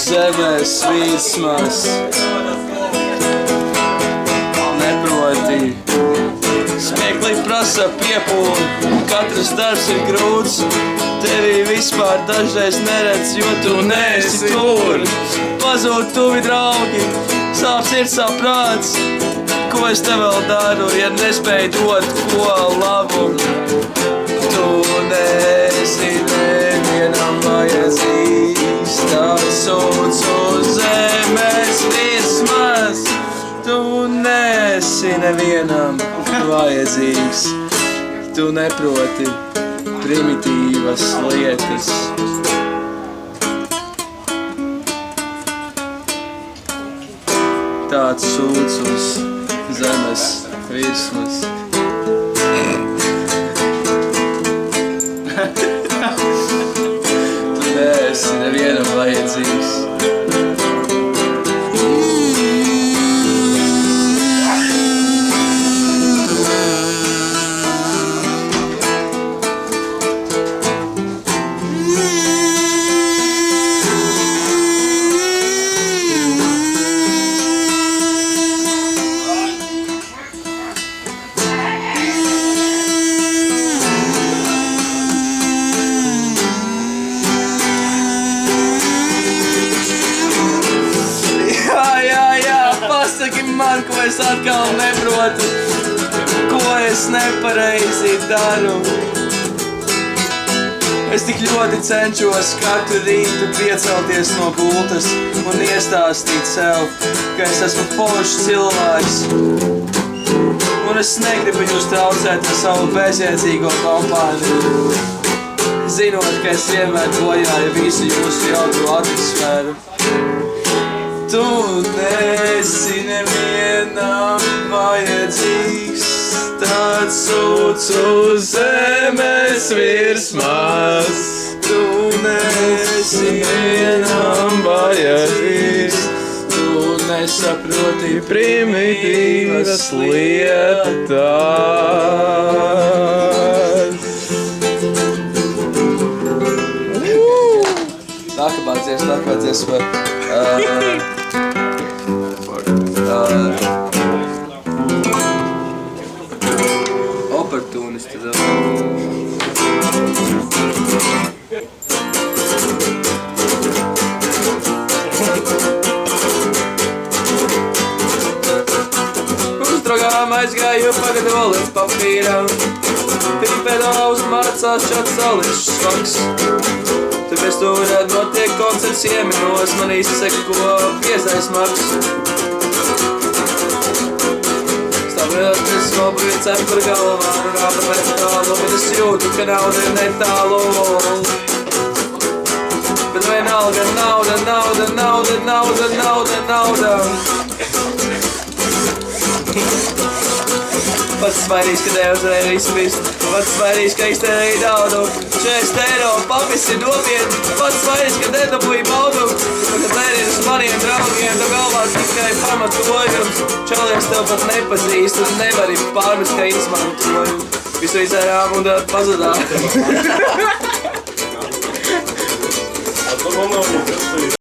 zemes virsmas. Neproti. Smiekli prasa piepūli, katrs darbs ir grūts. Tevi vispār dažreiz neredz, jo tu neesi tur. Pazūd tuvi draugi, sāp sirds, sāp prāts. Ko es te vēl daru, ja nespēju dot ko labu? Tu neesi nevienam vajadzīgs, tāds sūds uz zemes virsmas. Tu neesi nevienam vajadzīgs, tu neproti primitīvas lietas. Tāds sūds uz zemes virsmas. Tu neesi nevienam vajadzīgs. Pasaki man, ko es atkal neprotu, ko es nepareizi daru. Es tik ļoti cenšos katru rītu piecelties no gultas un iestāstīt sev, ka es esmu foršs cilvēks. Un es negribu jūs traucēt ar savu bezjēdzīgo kompāniju, zinot, ka es vienmēr bojāju visu jūsu jautru atmosfēru. Tu neesi nevienam vajadzīgs, tāds sūds uz zemes virsmas. Tu neesi nevienam vajadzīgs, tu nesaproti primitīvas lietas. Nākamā dziesma. Oportunisti. Uz drogām aizgāju pagadu līdz papīram. Pīpēdā uzmācās šāds salis švaks. Tāpēc tu varētu notiek koncerts ieminos, man izseko piesais maks. Stāvēties nobrīd cep par galvām, runā par metālu, bet es jūtu, ka nauda ir netālu. Bet vienalga nauda, nauda, nauda, nauda, nauda, nauda. Pats smaidīs, ka Dievs varēja visu vist. Pats smaidīs, ka iztērēja naudu. 40 eiro papis ir nopietni. Pats smaidīs, ka nedabūja baudu. Kad lēri uz maniem draugiem, tev galvā tikai pamatojums. Čalies tev pat nepazīst un nevari pārmest, ka izmantoju. Visu izērām un tad pazudām.